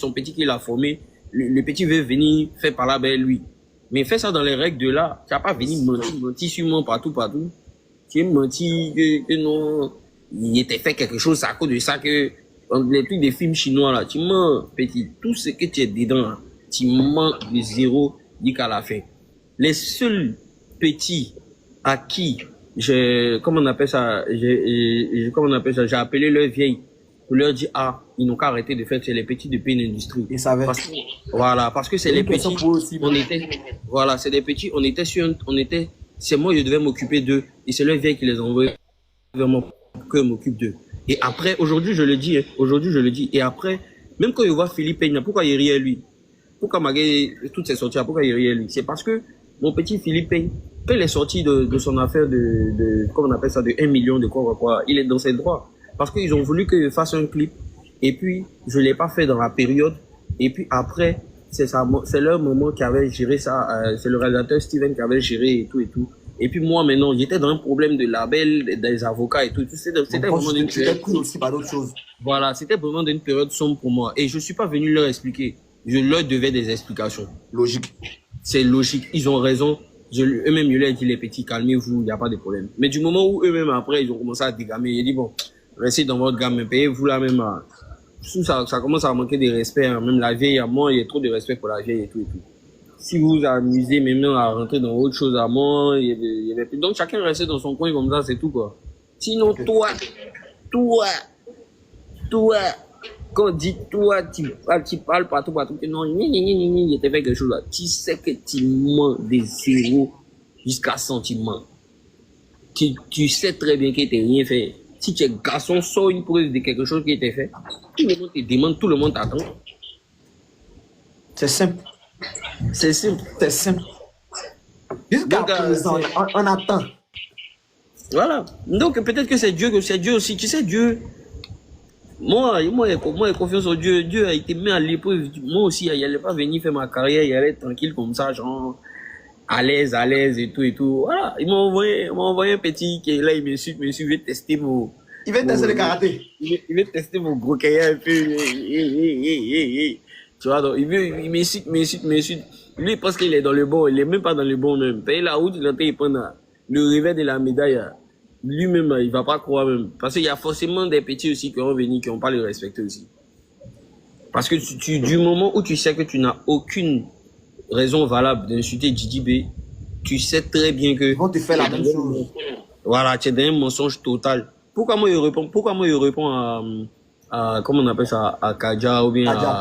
son petit qu'il a formé, le petit veut venir faire par là avec lui. Mais fais ça dans les règles de là. Tu n'as pas venu mentir sur moi partout. Tu es menti que non, il était fait quelque chose, c'est à cause de ça que les trucs des films chinois là, tu mens, petit, tout ce que tu es dedans là, tu mens de zéro jusqu'à la fin. Les seuls petits à qui comment on appelle ça, j'ai appelé leur vieille pour leur dire, ah, ils n'ont qu'à arrêter de faire, c'est les petits de Pain Industrie. Ils savaient. Voilà, parce que c'est les petits, on était, voilà, c'est des petits, c'est moi, je devais m'occuper d'eux, et c'est leur vieille qui les envoie vraiment que je m'occupe d'eux. Et après, aujourd'hui, je le dis, et après, même quand je vois Philippe Peña, pourquoi il riait lui? Pourquoi malgré toutes ces sorties, pourquoi il riait lui? C'est parce que mon petit Philippe Peña, quand il est sorti de son affaire comment on appelle ça, de 1 million de quoi, il est dans ses droits. Parce qu'ils ont voulu que je fasse un clip, et puis je l'ai pas fait dans la période, et puis après, c'est leur moment qui avait géré ça, c'est le réalisateur Steven qui avait géré et tout. Et puis moi maintenant, j'étais dans un problème de label, des avocats et tout. C'était vraiment une période. Aussi par d'autres choses. Voilà, c'était vraiment une période sombre pour moi. Et je suis pas venu leur expliquer. Je leur devais des explications. Logique. C'est logique. Ils ont raison. Eux-mêmes, je leur ai dit, les petits, calmez-vous, il n'y a pas de problème. Mais du moment où eux-mêmes, après, ils ont commencé à dégamer, j'ai dit, bon, restez dans votre gamme, payez-vous là même. Ça commence à manquer de respect. Hein. Même la vieille, à moi, il y a trop de respect pour la vieille et tout. Si vous vous amusez maintenant à rentrer dans autre chose à moi, donc chacun restait dans son coin comme ça, c'est tout quoi. Sinon toi, quand on dit toi, tu parles partout, que non, il était fait quelque chose là. Tu sais que tu mens de zéro jusqu'à sentiment. Tu sais très bien qu'il t'est rien fait. Si tu es garçon, sors une preuve de quelque chose qui était fait. Tout le monde te demande, tout le monde t'attend. C'est simple. C'est simple. C'est simple. Jusqu'à présent, on attend. Voilà. Donc peut-être que c'est Dieu aussi. Tu sais, Dieu, moi, j'ai confiance en Dieu. Dieu a été mis à l'épreuve. Moi aussi, il n'allait pas venir faire ma carrière, il allait être tranquille comme ça, genre, à l'aise et tout. Voilà. Il m'a envoyé un petit qui est là, il me suit, il veut tester mon. Il veut tester le karaté. Il veut tester mon gros cahier un peu. Tu vois, donc, il m'insulte. Lui, parce qu'il est dans le bon, il est même pas dans le bon même. Paye la route, il prend le revers de la médaille. Lui-même, il va pas croire même. Parce qu'il y a forcément des petits aussi qui vont venir, qui vont pas le respecter aussi. Parce que du moment où tu sais que tu n'as aucune raison valable d'insulter Didi B, tu sais très bien que... Ils vont te faire la même chose. Voilà, tu es dans un mensonge total. Pourquoi moi, il répond à comment on appelle ça, à Kaja ou bien à